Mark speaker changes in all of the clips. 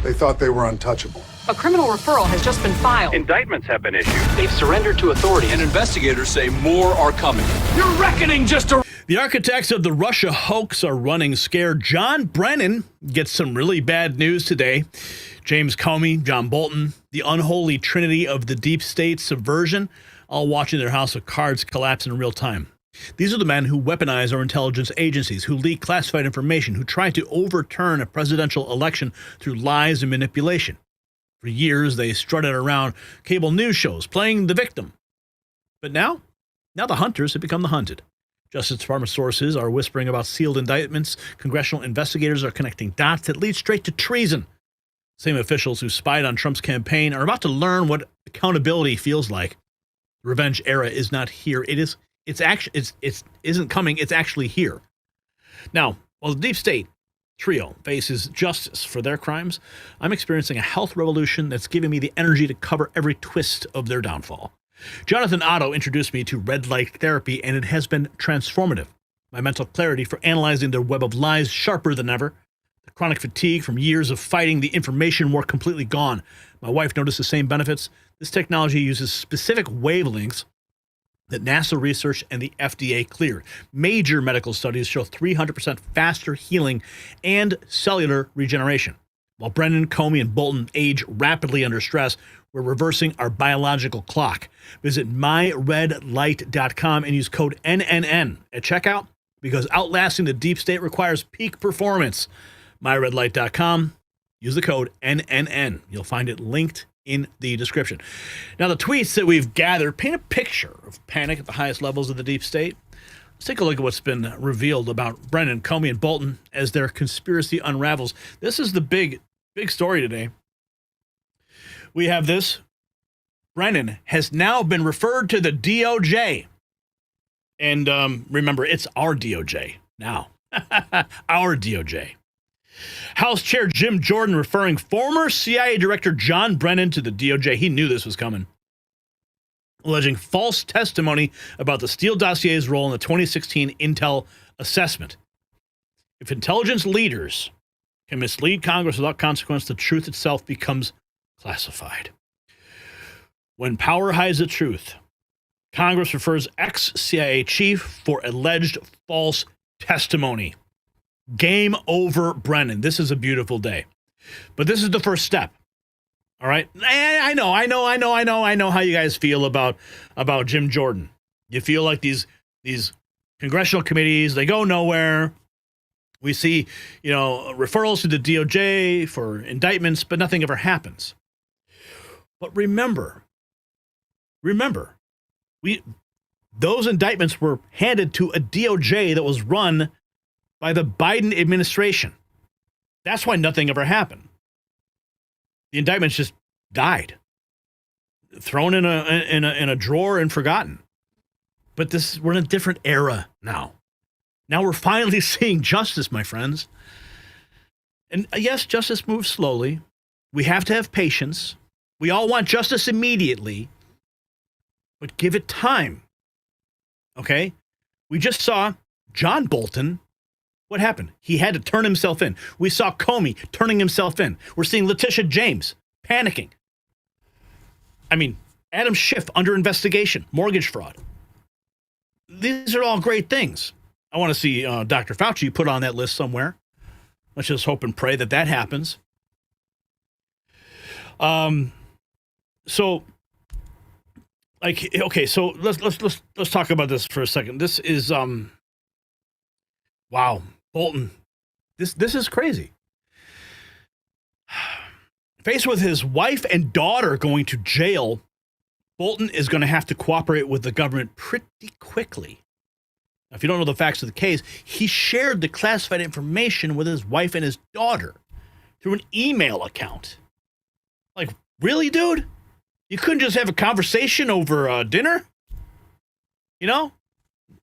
Speaker 1: They thought they were untouchable.
Speaker 2: A criminal referral has just been filed.
Speaker 3: Indictments have been issued.
Speaker 2: They've surrendered to authorities.
Speaker 4: And investigators say more are coming.
Speaker 5: Your reckoning just arrived.
Speaker 6: The architects of the Russia hoax are running scared. John Brennan gets some really bad news today. James Comey, John Bolton, the unholy trinity of the deep state subversion, all watching their house of cards collapse in real time. These are the men who weaponize our intelligence agencies, who leak classified information, who try to overturn a presidential election through lies and manipulation. For years, they strutted around cable news shows, playing the victim. But now the hunters have become the hunted. Justice Department sources are whispering about sealed indictments. Congressional investigators are connecting dots that lead straight to treason. Same officials who spied on Trump's campaign are about to learn what accountability feels like. The revenge era is not here. It isn't coming. It's actually here. Now, while the deep state trio faces justice for their crimes, I'm experiencing a health revolution that's giving me the energy to cover every twist of their downfall. Jonathan Otto introduced me to red light therapy, and it has been transformative. My mental clarity for analyzing their web of lies sharper than ever. The chronic fatigue from years of fighting the information war completely gone. My wife noticed the same benefits. This technology uses specific wavelengths that NASA research and the FDA cleared. Major medical studies show 300% faster healing and cellular regeneration. While Brennan, Comey, and Bolton age rapidly under stress, we're reversing our biological clock. Visit myredlight.com and use code NNN at checkout, because outlasting the deep state requires peak performance. myredlight.com. Use the code NNN. You'll find it linked in the description. Now, the tweets that we've gathered paint a picture of panic at the highest levels of the deep state. Let's take a look at what's been revealed about Brennan, Comey, and Bolton as their conspiracy unravels. This is the big story today. We have this. Brennan has now been referred to the DOJ. And remember, it's our DOJ now. Our DOJ. House Chair Jim Jordan referring former CIA Director John Brennan to the DOJ. He knew this was coming. Alleging false testimony about the Steele dossier's role in the 2016 Intel assessment. If intelligence leaders can mislead Congress without consequence, the truth itself becomes classified. When power hides the truth, Congress refers ex-CIA chief for alleged false testimony. Game over, Brennan. This is a beautiful day. But this is the first step. All right? I know how you guys feel about Jim Jordan. You feel like these congressional committees, they go nowhere. We see, referrals to the DOJ for indictments, but nothing ever happens. But remember, those indictments were handed to a DOJ that was run by the Biden administration. That's why nothing ever happened. The indictments just died, thrown in a drawer and forgotten. But we're in a different era now. Now we're finally seeing justice, my friends. And yes, justice moves slowly. We have to have patience. We all want justice immediately, but give it time. Okay? We just saw John Bolton. What happened? He had to turn himself in. We saw Comey turning himself in. We're seeing Letitia James panicking. I mean, Adam Schiff under investigation, mortgage fraud. These are all great things. I want to see Dr. Fauci put on that list somewhere. Let's just hope and pray that happens. So let's talk about this for a second. This is wow, Bolton. This is crazy. Faced with his wife and daughter going to jail, Bolton is going to have to cooperate with the government pretty quickly. Now, if you don't know the facts of the case, he shared the classified information with his wife and his daughter through an email account. Like, really, dude? You couldn't just have a conversation over dinner? You know,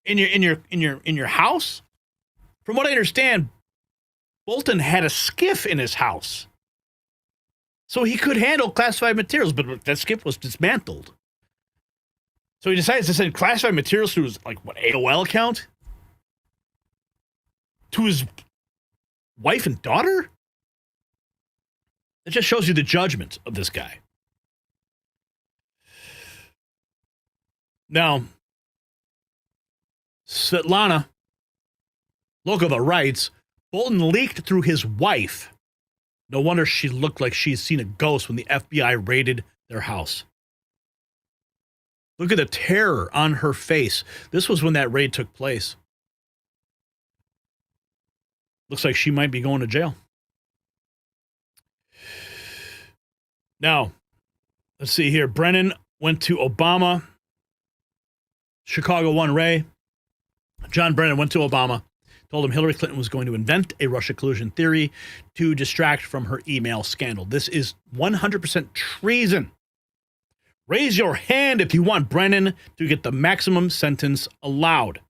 Speaker 6: in your house? From what I understand, Bolton had a SCIF in his house, so he could handle classified materials, but that SCIF was dismantled. So he decides to send classified materials through his, AOL account? To his wife and daughter? It just shows you the judgment of this guy. Now, Svetlana Lokova writes, Bolton leaked through his wife. No wonder she looked like she's seen a ghost when the FBI raided their house. Look at the terror on her face. This was when that raid took place. Looks like she might be going to jail. Now, let's see here. Brennan went to Obama. Chicago 1 Ray. John Brennan went to Obama, told him Hillary Clinton was going to invent a Russia collusion theory to distract from her email scandal. This is 100% treason. Raise your hand if you want Brennan to get the maximum sentence allowed.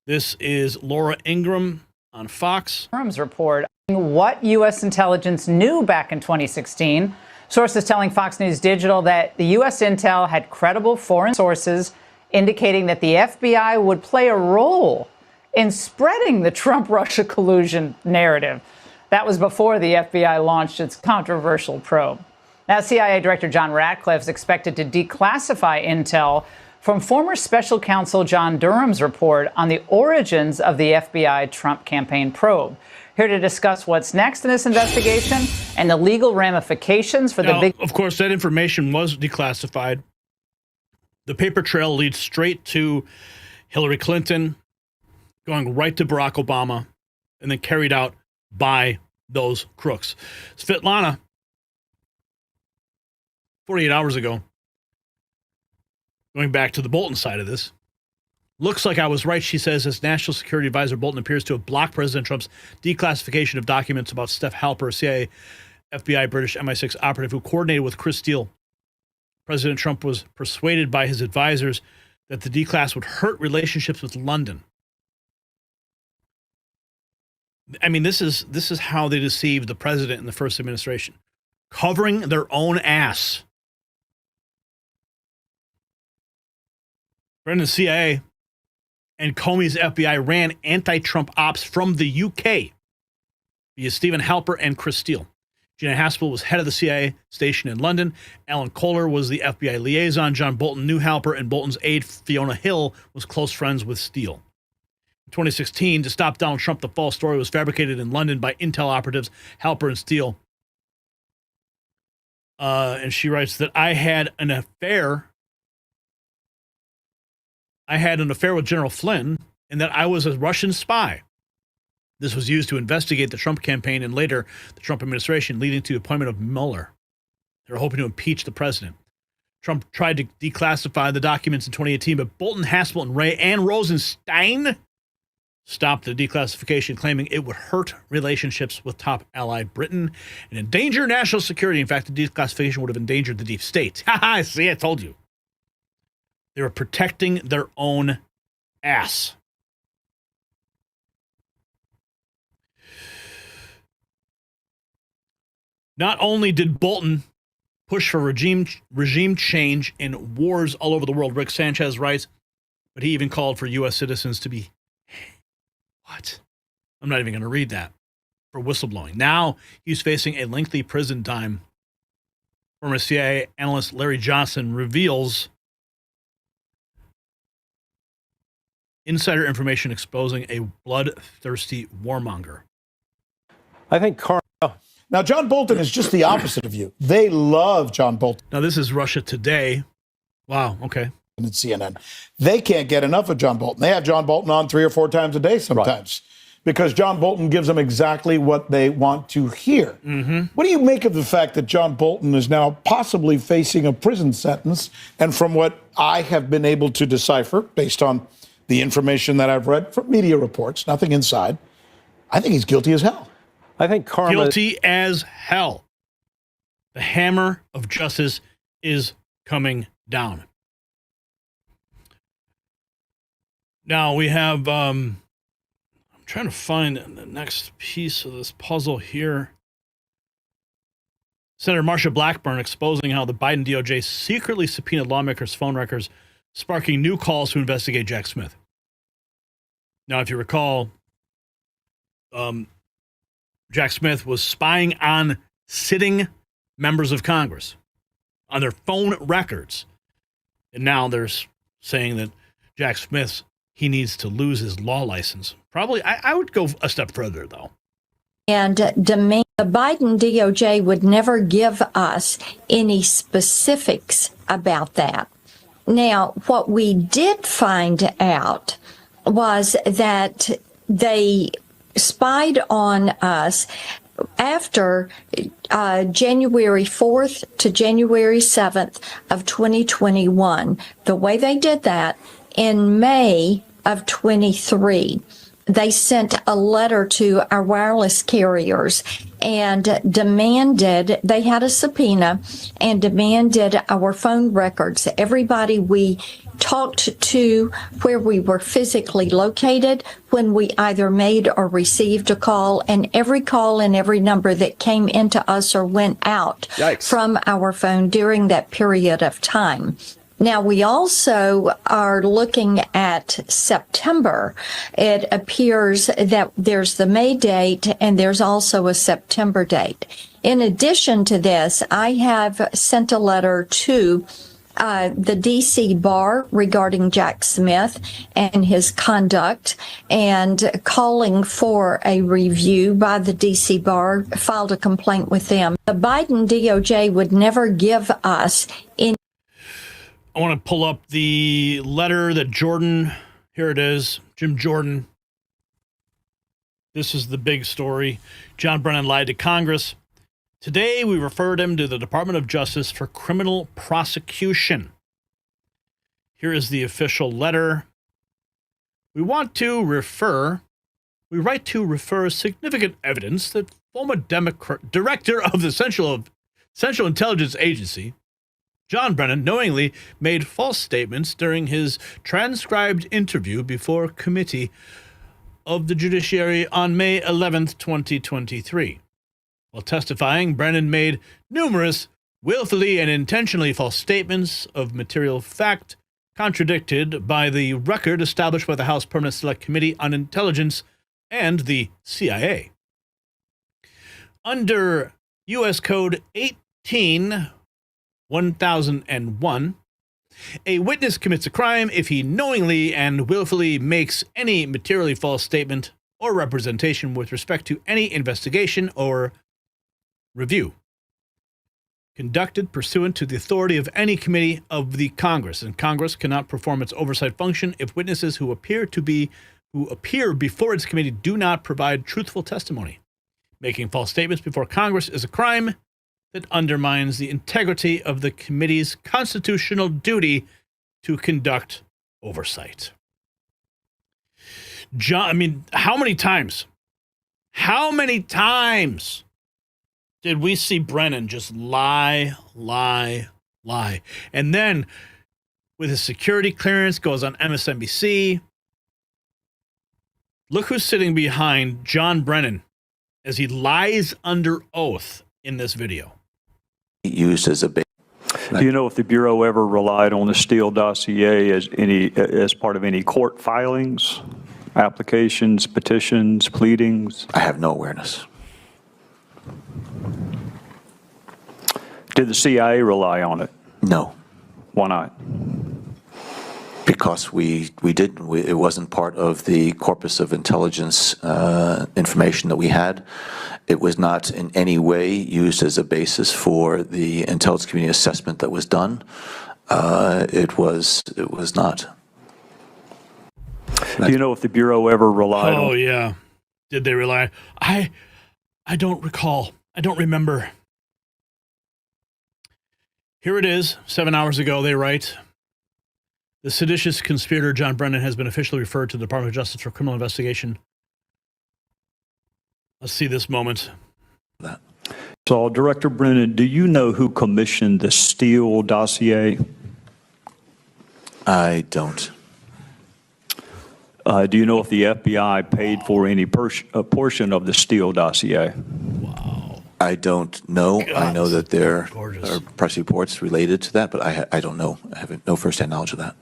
Speaker 6: This is Laura Ingraham on Fox.
Speaker 1: Durham's report on what U.S. intelligence knew back in 2016. Sources telling Fox News Digital that the U.S. intel had credible foreign sources indicating that the FBI would play a role in spreading the Trump-Russia collusion narrative. That was before the FBI launched its controversial probe. Now, CIA Director John Ratcliffe is expected to declassify intel from former special counsel John Durham's report on the origins of the FBI Trump campaign probe. Here to discuss what's next in this investigation and the legal ramifications for the big...
Speaker 6: Of course, that information was declassified. The paper trail leads straight to Hillary Clinton, going right to Barack Obama, and then carried out by those crooks. Svetlana, 48 hours ago, going back to the Bolton side of this, looks like I was right, she says, as National Security Advisor Bolton appears to have blocked President Trump's declassification of documents about Steph Halper, CIA, FBI, British MI6 operative who coordinated with Chris Steele. President Trump was persuaded by his advisors that the declass would hurt relationships with London. I mean, this is how they deceived the president in the first administration, covering their own ass. Brennan's CIA and Comey's FBI ran anti-Trump ops from the UK via Stephen Halper and Chris Steele. Gina Haspel was head of the CIA station in London. Alan Kohler was the FBI liaison. John Bolton knew Halper, and Bolton's aide Fiona Hill was close friends with Steele. In 2016, to stop Donald Trump, the false story was fabricated in London by intel operatives Halper and Steele. And she writes that I had an affair with General Flynn and that I was a Russian spy. This was used to investigate the Trump campaign and later the Trump administration, leading to the appointment of Mueller. They were hoping to impeach the president. Trump tried to declassify the documents in 2018, but Bolton, Haspel, and Ray and Rosenstein stopped the declassification, claiming it would hurt relationships with top ally Britain and endanger national security. In fact, the declassification would have endangered the deep state. Ha! See, I told you. They were protecting their own ass. Not only did Bolton push for regime change in wars all over the world, Rick Sanchez writes, but he even called for U.S. citizens to be... What? I'm not even going to read that. For whistleblowing. Now he's facing a lengthy prison time. Former CIA analyst Larry Johnson reveals insider information exposing a bloodthirsty warmonger.
Speaker 3: I think Now, John Bolton is just the opposite of you. They love John Bolton.
Speaker 6: Now, this is Russia Today. Wow, okay.
Speaker 3: And CNN. They can't get enough of John Bolton. They have John Bolton on 3 or 4 times a day sometimes because John Bolton gives them exactly what they want to hear. Mm-hmm. What do you make of the fact that John Bolton is now possibly facing a prison sentence? And from what I have been able to decipher, based on the information that I've read from media reports, nothing inside, I think he's guilty as hell.
Speaker 7: I think karma...
Speaker 6: Guilty as hell. The hammer of justice is coming down. Now we have, I'm trying to find the next piece of this puzzle here. Senator Marsha Blackburn exposing how the Biden DOJ secretly subpoenaed lawmakers' phone records, sparking new calls to investigate Jack Smith. Now, if you recall, Jack Smith was spying on sitting members of Congress on their phone records. And now they're saying that Jack Smith, he needs to lose his law license. Probably, I would go a step further, though.
Speaker 7: And demand the Biden DOJ would never give us any specifics about that. Now, what we did find out was that they spied on us after January 4th to January 7th of 2021. The way they did that, in May of 23, they sent a letter to our wireless carriers and demanded, they had a subpoena and demanded our phone records. Everybody we talked to, where we were physically located, when we either made or received a call, and every call and every number that came into us or went out from our phone during that period of time. Now, we also are looking at September. It appears that there's the May date and there's also a September date. In addition to this, I have sent a letter to the D.C. bar regarding Jack Smith and his conduct, and calling for a review by the D.C. bar, filed a complaint with them. The Biden DOJ would never give us any.
Speaker 6: I want to pull up the letter that Jordan, here it is, Jim Jordan. This is the big story. John Brennan lied to Congress. Today, we referred him to the Department of Justice for criminal prosecution. Here is the official letter. We write to refer significant evidence that former director of the Central Intelligence Agency, John Brennan, knowingly made false statements during his transcribed interview before committee of the Judiciary on May 11th, 2023. While testifying, Brennan made numerous willfully and intentionally false statements of material fact, contradicted by the record established by the House Permanent Select Committee on Intelligence and the CIA. Under U.S. Code 1001, a witness commits a crime if he knowingly and willfully makes any materially false statement or representation with respect to any investigation or review conducted pursuant to the authority of any committee of the Congress, and Congress cannot perform its oversight function if witnesses who appear before its committee do not provide truthful testimony. Making false statements before Congress is a crime that undermines the integrity of the committee's constitutional duty to conduct oversight. How many times did we see Brennan just lie? And then with his security clearance, goes on MSNBC. Look who's sitting behind John Brennan as he lies under oath in this video.
Speaker 8: Used as a bait.
Speaker 9: Do you know if the Bureau ever relied on the Steele dossier as part of any court filings, applications, petitions, pleadings?
Speaker 8: I have no awareness.
Speaker 9: Did the CIA rely on it?
Speaker 8: No.
Speaker 9: Why not?
Speaker 8: Because we didn't. It wasn't part of the corpus of intelligence information that we had. It was not in any way used as a basis for the intelligence community assessment that was done. It was not.
Speaker 9: Do you know if the Bureau ever relied on?
Speaker 6: Oh, yeah. Did they rely? I don't recall. I don't remember. Here it is. 7 hours ago, they write, the seditious conspirator John Brennan has been officially referred to the Department of Justice for criminal investigation. Let's see this moment.
Speaker 9: So, Director Brennan, do you know who commissioned the Steele dossier?
Speaker 8: I don't.
Speaker 9: Do you know if the FBI paid for any portion of the Steele dossier?
Speaker 6: Wow.
Speaker 8: I don't know.
Speaker 6: God,
Speaker 8: I know that there
Speaker 6: gorgeous.
Speaker 8: are press reports related to that, but I don't know. I have no firsthand knowledge of that.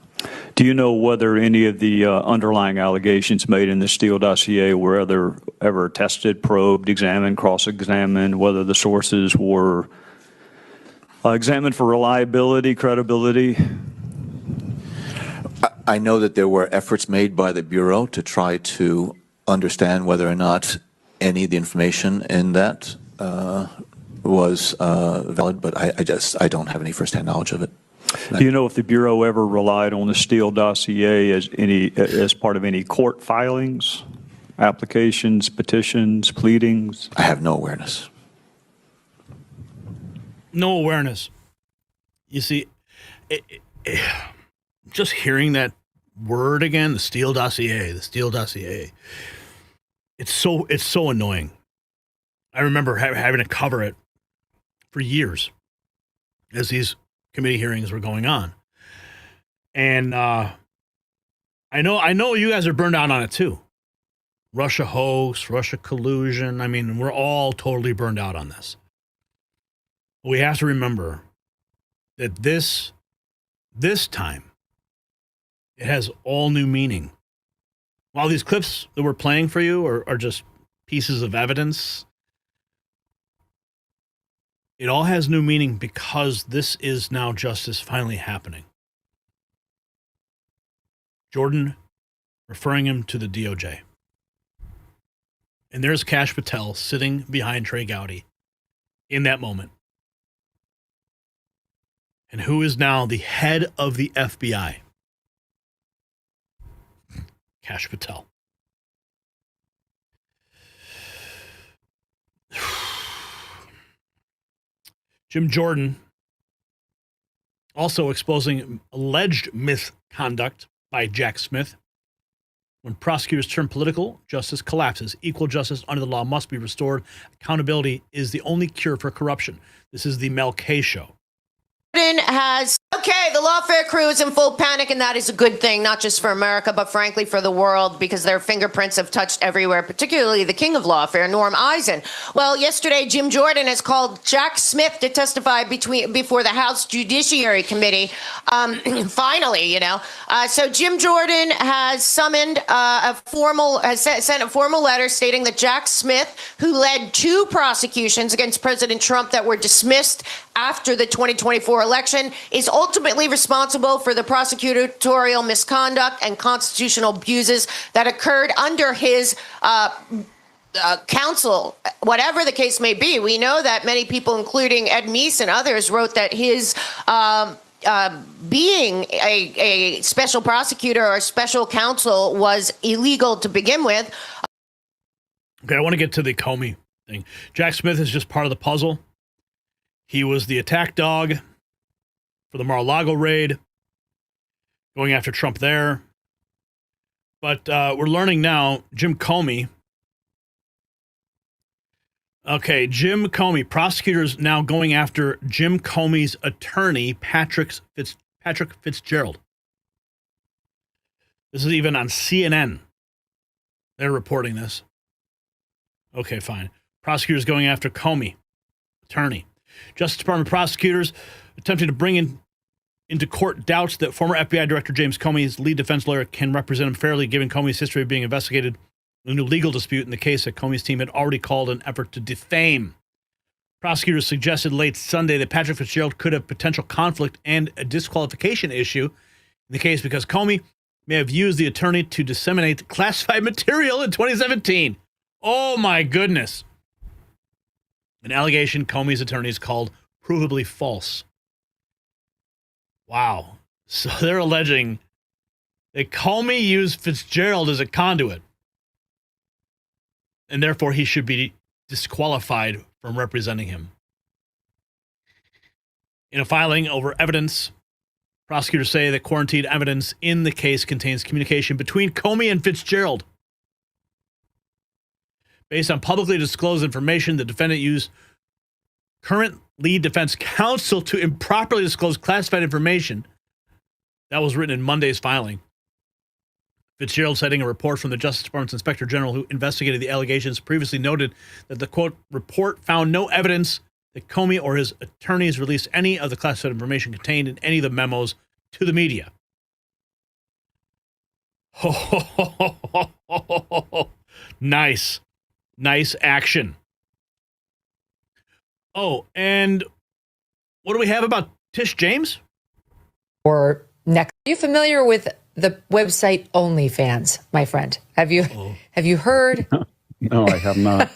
Speaker 9: Do you know whether any of the underlying allegations made in the Steele dossier were ever tested, probed, examined, cross-examined, whether the sources were examined for reliability, credibility?
Speaker 8: I know that there were efforts made by the Bureau to try to understand whether or not any of the information in that was valid, but I don't have any firsthand knowledge of it.
Speaker 9: Do you know if the Bureau ever relied on the Steele dossier as part of any court filings, applications, petitions, pleadings?
Speaker 8: I have no awareness.
Speaker 6: No awareness. You see, just hearing that word again, the Steele dossier, it's so annoying. I remember having to cover it for years as these committee hearings were going on. And I know you guys are burned out on it too. Russia hoax, Russia collusion. I mean, we're all totally burned out on this. We have to remember that this time, it has all new meaning. While these clips that we're playing for you are just pieces of evidence, it all has new meaning because this is now justice finally happening. Jordan referring him to the DOJ. And there's Kash Patel sitting behind Trey Gowdy in that moment. And who is now the head of the FBI? Kash Patel. Jim Jordan also exposing alleged misconduct by Jack Smith. When prosecutors turn political, justice collapses. Equal justice under the law must be restored. Accountability is the only cure for corruption. This is the Mel K Show.
Speaker 10: The lawfare crew is in full panic, and that is a good thing, not just for America, but frankly for the world, because their fingerprints have touched everywhere, particularly the king of lawfare, Norm Eisen. Well, yesterday, Jim Jordan has called Jack Smith to testify before the House Judiciary Committee. Finally, So Jim Jordan has summoned sent a formal letter stating that Jack Smith, who led 2 prosecutions against President Trump that were dismissed after the 2024 election, is ultimately responsible for the prosecutorial misconduct and constitutional abuses that occurred under his counsel, whatever the case may be. We know that many people, including Ed Meese and others, wrote that his being a special prosecutor or special counsel was illegal to begin with.
Speaker 6: Okay, I want to get to the Comey thing. Jack Smith is just part of the puzzle. He was the attack dog for the Mar-a-Lago raid, going after Trump there. But we're learning now, Jim Comey. Okay, Jim Comey. Prosecutors now going after Jim Comey's attorney, Patrick Fitzgerald. This is even on CNN. They're reporting this. Okay, fine. Prosecutors going after Comey, attorney. Justice Department prosecutors attempting to bring into court doubts that former FBI Director James Comey's lead defense lawyer can represent him fairly, given Comey's history of being investigated in a new legal dispute in the case that Comey's team had already called an effort to defame. Prosecutors suggested late Sunday that Patrick Fitzgerald could have potential conflict and a disqualification issue in the case because Comey may have used the attorney to disseminate classified material in 2017. Oh my goodness. An allegation Comey's attorneys called provably false. Wow. So they're alleging that Comey used Fitzgerald as a conduit, and therefore he should be disqualified from representing him. In a filing over evidence, prosecutors say that quarantined evidence in the case contains communication between Comey and Fitzgerald. Based on publicly disclosed information, the defendant used current lead defense counsel to improperly disclose classified information. That was written in Monday's filing. Fitzgerald, citing a report from the Justice Department's Inspector General who investigated the allegations, previously noted that the, quote, report found no evidence that Comey or his attorneys released any of the classified information contained in any of the memos to the media. Nice. Nice action. Oh, and what do we have about Tish James?
Speaker 11: Or next, are you familiar with the website OnlyFans, my friend? Have you heard?
Speaker 12: No, I have not.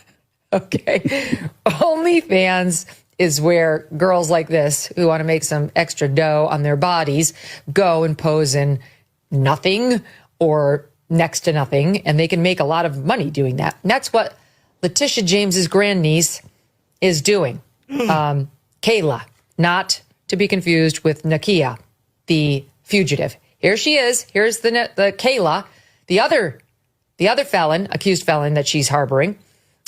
Speaker 11: Okay. OnlyFans is where girls like this who want to make some extra dough on their bodies go and pose in nothing or next to nothing, and they can make a lot of money doing that. And that's what Letitia James's grandniece is doing. Kayla, not to be confused with Nakia, the fugitive. Here she is. Here's the Kayla, the other accused felon that she's harboring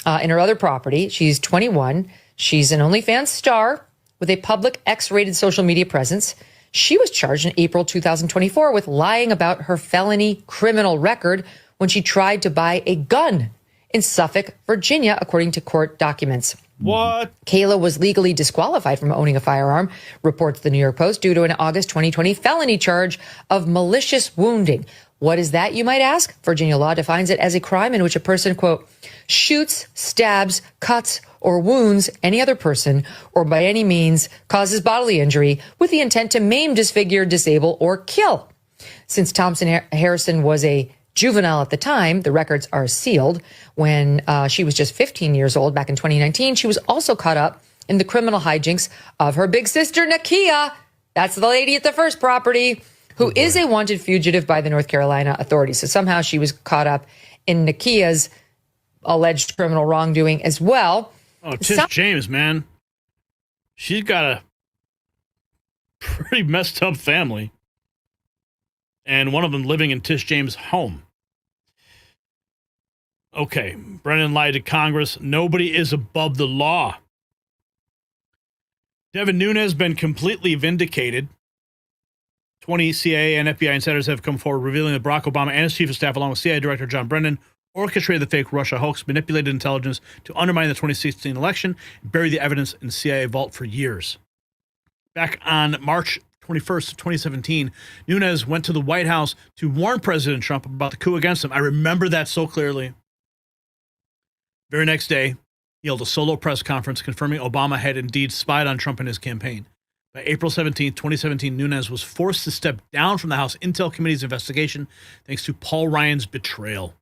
Speaker 11: in her other property. She's 21. She's an OnlyFans star with a public X-rated social media presence. She was charged in April 2024 with lying about her felony criminal record when she tried to buy a gun in Suffolk, Virginia, according to court documents.
Speaker 6: What?
Speaker 11: Kayla was legally disqualified from owning a firearm, reports the New York Post, due to an August 2020 felony charge of malicious wounding. What is that, you might ask? Virginia law defines it as a crime in which a person, quote, shoots, stabs, cuts, or wounds any other person, or by any means causes bodily injury with the intent to maim, disfigure, disable, or kill. Since Thompson Harrison was a juvenile at the time, the records are sealed. When she was just 15 years old back in 2019, she was also caught up in the criminal hijinks of her big sister, Nakia. That's the lady at the first property, who is a wanted fugitive by the North Carolina authorities. So somehow she was caught up in Nakia's alleged criminal wrongdoing as well.
Speaker 6: Oh, Tish James, man. She's got a pretty messed up family. And one of them living in Tish James' home. Okay, Brennan lied to Congress. Nobody is above the law. Devin Nunes has been completely vindicated. 20 CIA and FBI insiders have come forward revealing that Barack Obama and his chief of staff, along with CIA Director Brennan, orchestrated the fake Russia hoax, manipulated intelligence to undermine the 2016 election, and bury the evidence in the CIA vault for years. Back on March 21st, 2017, Nunes went to the White House to warn President Trump about the coup against him. I remember that so clearly. Very next day, he held a solo press conference confirming Obama had indeed spied on Trump and his campaign. By April 17, 2017, Nunes was forced to step down from the House Intel Committee's investigation thanks to Paul Ryan's betrayal.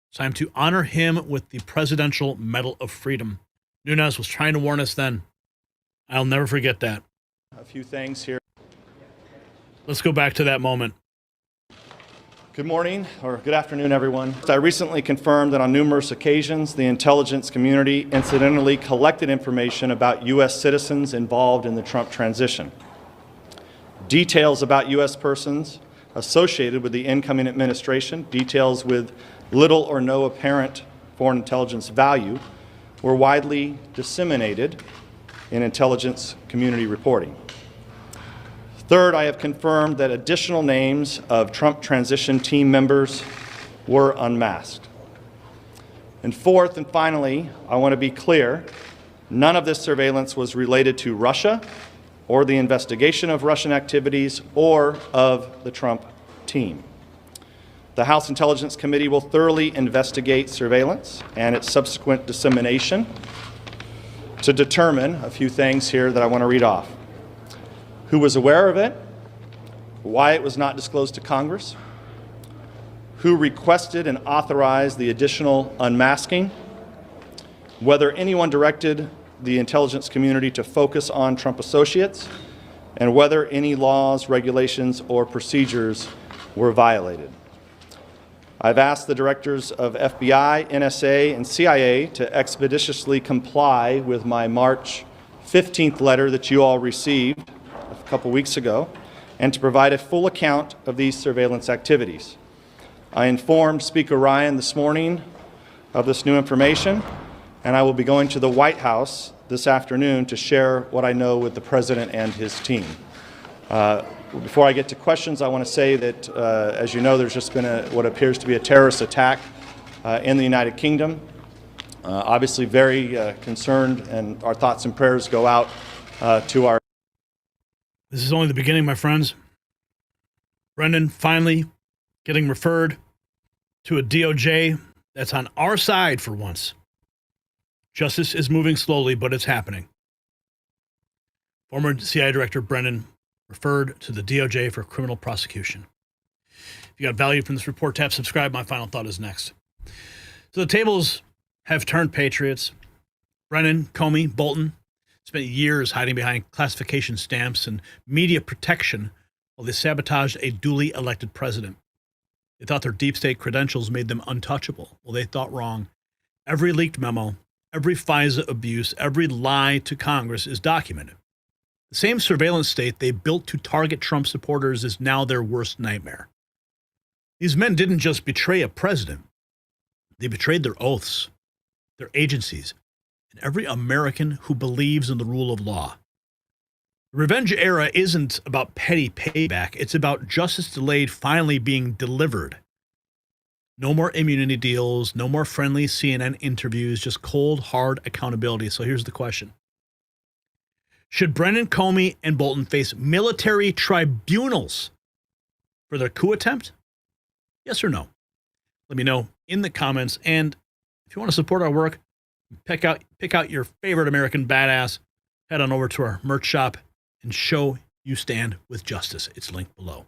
Speaker 6: It's time to honor him with the Presidential Medal of Freedom. Nunes was trying to warn us then. I'll never forget that.
Speaker 13: A few things here.
Speaker 6: Let's go back to that moment.
Speaker 13: Good morning, or good afternoon, everyone. I recently confirmed that on numerous occasions, the intelligence community incidentally collected information about U.S. citizens involved in the Trump transition. Details about U.S. persons associated with the incoming administration, details with little or no apparent foreign intelligence value, were widely disseminated in intelligence community reporting. Third, I have confirmed that additional names of Trump transition team members were unmasked. And fourth and finally, I want to be clear, none of this surveillance was related to Russia or the investigation of Russian activities or of the Trump team. The House Intelligence Committee will thoroughly investigate surveillance and its subsequent dissemination to determine a few things here that I want to read off. Who was aware of it, why it was not disclosed to Congress, who requested and authorized the additional unmasking, whether anyone directed the intelligence community to focus on Trump associates, and whether any laws, regulations, or procedures were violated. I've asked the directors of FBI, NSA, and CIA to expeditiously comply with my March 15th letter that you all received a couple weeks ago, and to provide a full account of these surveillance activities. I informed Speaker Ryan this morning of this new information, and I will be going to the White House this afternoon to share what I know with the President and his team. Before I get to questions, I want to say that, as you know, there's just been what appears to be a terrorist attack in the United Kingdom. Obviously very concerned, and our thoughts and prayers go out to our...
Speaker 6: This is only the beginning, my friends. Brennan finally getting referred to a DOJ that's on our side for once. Justice is moving slowly, but it's happening. Former CIA Director Brennan referred to the DOJ for criminal prosecution. If you got value from this report, tap subscribe. My final thought is next. So the tables have turned patriots. Brennan, Comey, Bolton spent years hiding behind classification stamps and media protection while they sabotaged a duly elected president. They thought their deep state credentials made them untouchable. Well, they thought wrong. Every leaked memo, every FISA abuse, every lie to Congress is documented. The same surveillance state they built to target Trump supporters is now their worst nightmare. These men didn't just betray a president. They betrayed their oaths, their agencies, and every American who believes in the rule of law. The revenge era isn't about petty payback. It's about justice delayed finally being delivered. No more immunity deals, no more friendly CNN interviews, just cold, hard accountability. So here's the question. Should Brennan, Comey, and Bolton face military tribunals for their coup attempt? Yes or no? Let me know in the comments. And if you want to support our work, pick out your favorite American badass, head on over to our merch shop and show you stand with justice. It's linked below.